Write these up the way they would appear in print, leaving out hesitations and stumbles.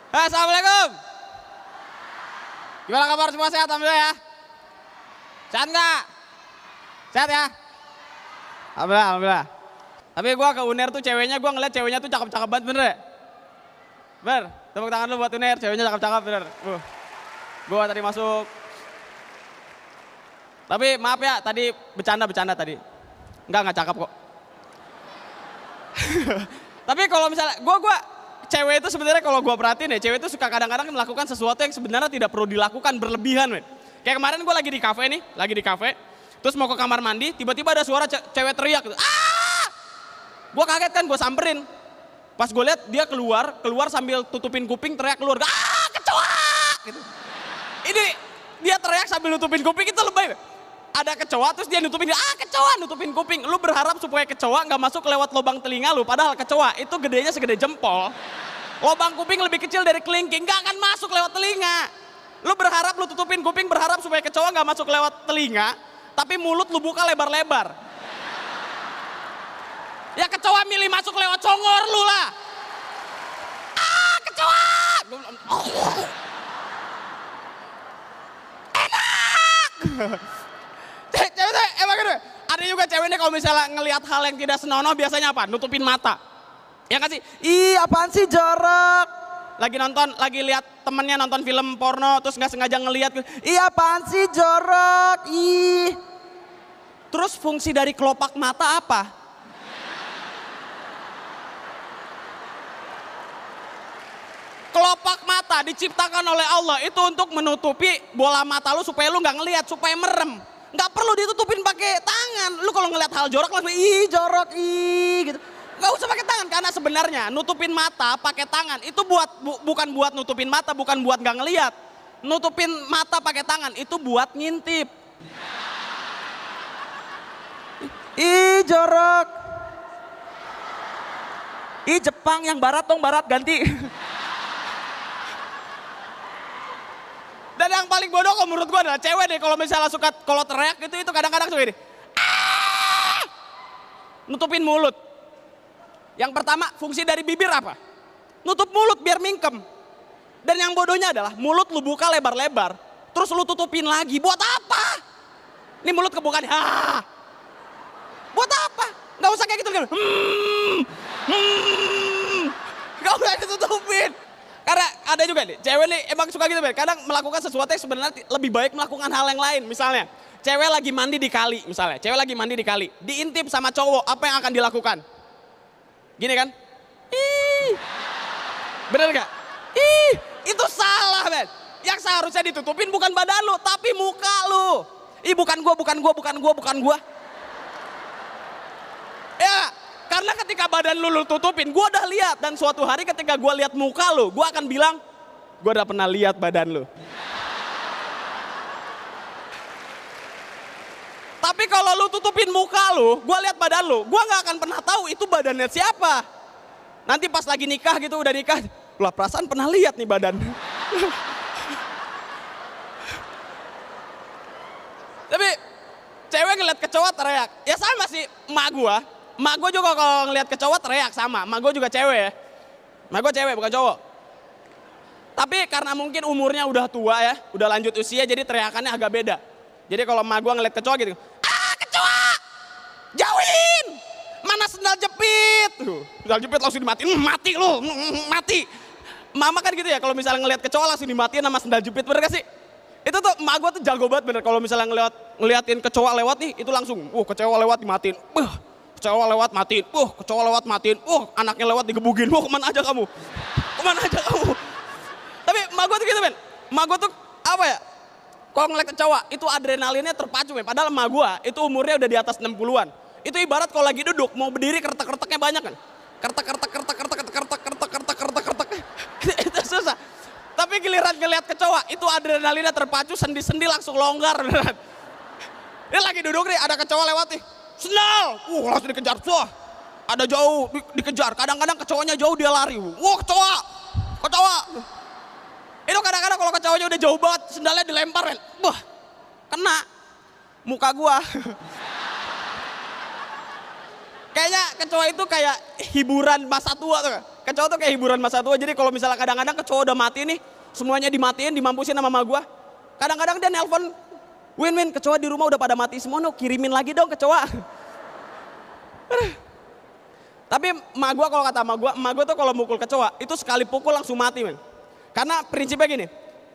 Assalamualaikum. Gimana kabar semua, sehat alhamdulillah ya? Sehat nggak? Sehat ya? Alhamdulillah, alhamdulillah. Tapi gue ke UNER tuh ceweknya, gue ngeliat ceweknya tuh cakep-cakep banget, bener ya? Bener, tepuk tangan lu buat UNER, ceweknya cakep-cakep bener. Gue tadi masuk. Tapi maaf ya, tadi bercanda tadi. Enggak cakep kok. Tapi kalau misalnya, cewek itu sebenarnya kalau gue perhatiin ya, cewek itu suka kadang-kadang melakukan sesuatu yang sebenarnya tidak perlu dilakukan berlebihan. Men. Kayak kemarin gue lagi di kafe, terus mau ke kamar mandi, tiba-tiba ada suara cewek teriak gitu. Ah! Gue kaget kan, gue samperin. Pas gue lihat dia keluar sambil tutupin kuping, teriak keluar. Ah, kecoa! Gitu. Ini dia teriak sambil nutupin kuping, itu lebay. Ada kecoa terus dia nutupin kuping. Lu berharap supaya kecoa nggak masuk lewat lubang telinga lu, padahal kecoa itu gedenya segede jempol. Lubang kuping lebih kecil dari kelingking, nggak akan masuk lewat telinga. Lu berharap lu tutupin kuping, berharap supaya kecoa nggak masuk lewat telinga, tapi mulut lu buka lebar-lebar. Ya kecoa milih masuk lewat congor lu lah. Ah, kecoa! Enak! Cewek emang gitu. Ada juga cewek nih kalau misalnya ngelihat hal yang tidak senonoh biasanya apa? Nutupin mata. Ya kan sih? Ih, apaan sih, jorok. Lagi lihat temennya nonton film porno terus nggak sengaja ngelihat. Ih, apaan sih, jorok. Ih. Terus fungsi dari kelopak mata apa? Kelopak mata diciptakan oleh Allah itu untuk menutupi bola mata lu supaya lu nggak ngelihat, supaya merem. Nggak perlu ditutupin pakai tangan. Lu kalau ngelihat hal jorok langsung ih jorok ih gitu. Nggak usah pakai tangan karena sebenarnya nutupin mata pakai tangan itu bukan buat nutupin mata, bukan buat nggak ngelihat. Nutupin mata pakai tangan itu buat ngintip. Ih jorok. Ih Jepang yang barat dong, barat ganti. Dan yang paling bodoh kalau menurut gue adalah cewek deh, kalau misalnya suka kalau teriak itu kadang-kadang suka gini. Ah! Nutupin mulut. Yang pertama fungsi dari bibir apa? Nutup mulut biar mingkem. Dan yang bodohnya adalah mulut lu buka lebar-lebar, terus lu tutupin lagi. Buat apa? Ini mulut kebukaan. Ah! Buat apa? Gak usah kayak gitu. Gak usah ditutupin. Karena ada juga nih, cewek nih emang suka gitu, kadang melakukan sesuatu yang sebenarnya lebih baik melakukan hal yang lain. Misalnya, cewek lagi mandi di kali, diintip sama cowok, apa yang akan dilakukan? Gini kan? Ih, bener gak? Ih, itu salah, men. Yang seharusnya ditutupin bukan badan lu, tapi muka lu. Ih, bukan gua. Ya, karena ketika badan lu tutupin, gue udah lihat. Dan suatu hari ketika gue lihat muka lu, gue akan bilang, gue udah pernah lihat badan lu. Tapi kalau lu tutupin muka lu, gue lihat badan lu, gue gak akan pernah tahu itu badannya siapa. Nanti pas lagi nikah gitu, udah nikah, lah perasaan pernah lihat nih badan. Tapi cewek ngeliat kecoa teriak, ya sama sih emak gue. Emak gue juga kalau ngeliat kecoa teriak sama, emak gue juga cewek ya. Emak gue cewek bukan cowok. Tapi karena mungkin umurnya udah tua ya, udah lanjut usia jadi teriakannya agak beda. Jadi kalau emak gue ngeliat kecoa gitu, ah kecoa, jauhin, mana sendal jepit. Sendal jepit langsung dimatiin, mati lu, mati. Mama kan gitu ya, kalau misalnya ngeliat kecoa langsung dimatiin sama sendal jepit, bener gak sih? Itu tuh emak gue tuh jago banget bener, kalau misalnya ngeliatin kecoa lewat nih, itu langsung, kecoa lewat dimatiin. Kecoa lewat matiin, anaknya lewat digebugin, kemana aja kamu? Tapi emak gue tuh gitu men, emak gue tuh apa ya, kalau ngeliat kecoa itu adrenalinnya terpacu men, padahal emak gue itu umurnya udah di atas 60-an. Itu ibarat kalau lagi duduk, mau berdiri kertek-kerteknya banyak kan, kertek, itu susah. Tapi giliran ngeliat kecoa, itu adrenalinnya terpacu, sendi-sendi langsung longgar beneran. Ini lagi duduk nih, ada kecoa lewat nih. Sendal, langsung dikejar, ada jauh dikejar, kadang-kadang kecoanya jauh dia lari, kecoa, itu kadang-kadang kalau kecoanya udah jauh banget, sendalnya dilempar men, kena muka gua. Kayaknya kecoa itu kayak hiburan masa tua tuh, kecoa tuh kayak hiburan masa tua. Jadi kalau misalnya kadang-kadang kecoa udah mati nih, semuanya dimatiin, dimampusin sama mama gue. Kadang-kadang dia nelpon, Win, kecoa di rumah udah pada mati semua, no, kirimin lagi dong kecoa. Tapi emak gue, kalau kata emak gue tuh kalau mukul kecoa, itu sekali pukul langsung mati, men. Karena prinsipnya gini,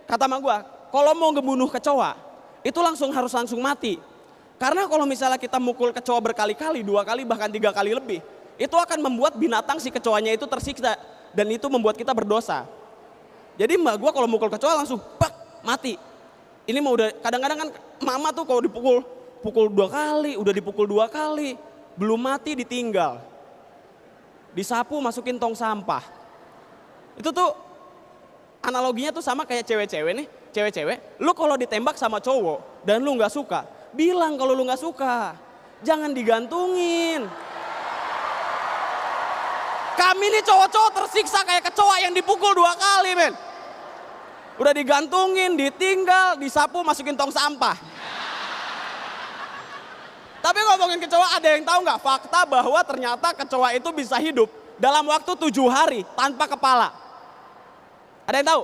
kata emak gue, kalau mau ngebunuh kecoa, itu harus langsung mati. Karena kalau misalnya kita mukul kecoa berkali-kali, 2 kali bahkan 3 kali lebih, itu akan membuat binatang si kecoanya itu tersiksa. Dan itu membuat kita berdosa. Jadi emak gue kalau mukul kecoa langsung, pak, mati. Ini mau udah, kadang-kadang kan mama tuh kalau pukul 2 kali, udah dipukul 2 kali, belum mati ditinggal. Disapu masukin tong sampah. Itu tuh analoginya tuh sama kayak cewek-cewek nih. Cewek-cewek, lu kalau ditembak sama cowok dan lu gak suka, bilang kalau lu gak suka. Jangan digantungin. Kami nih cowok-cowok tersiksa kayak kecoa yang dipukul 2 kali, men. Udah digantungin, ditinggal, disapu masukin tong sampah. Tapi ngomongin kecoa, ada yang tahu nggak fakta bahwa ternyata kecoa itu bisa hidup dalam waktu 7 hari tanpa kepala? Ada yang tahu?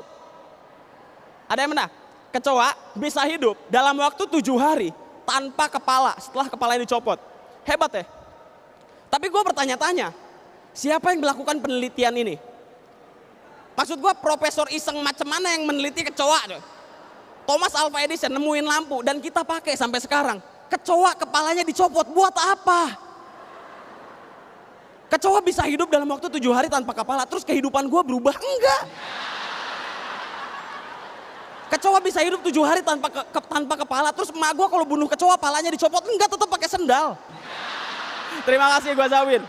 Ada yang mana? Kecoa bisa hidup dalam waktu 7 hari tanpa kepala setelah kepalanya dicopot. Hebat ya? Tapi gue bertanya-tanya, siapa yang melakukan penelitian ini? Maksud gue profesor iseng macam mana yang meneliti kecoa? Thomas Alva Edison nemuin lampu dan kita pakai sampai sekarang. Kecoa kepalanya dicopot, buat apa? Kecoa bisa hidup dalam waktu 7 hari tanpa kepala, terus kehidupan gue berubah? Enggak. Kecoa bisa hidup 7 hari tanpa kepala, terus emak gue kalau bunuh kecoa palanya dicopot? Enggak, tetap pakai sendal. Terima kasih, gue Zawin.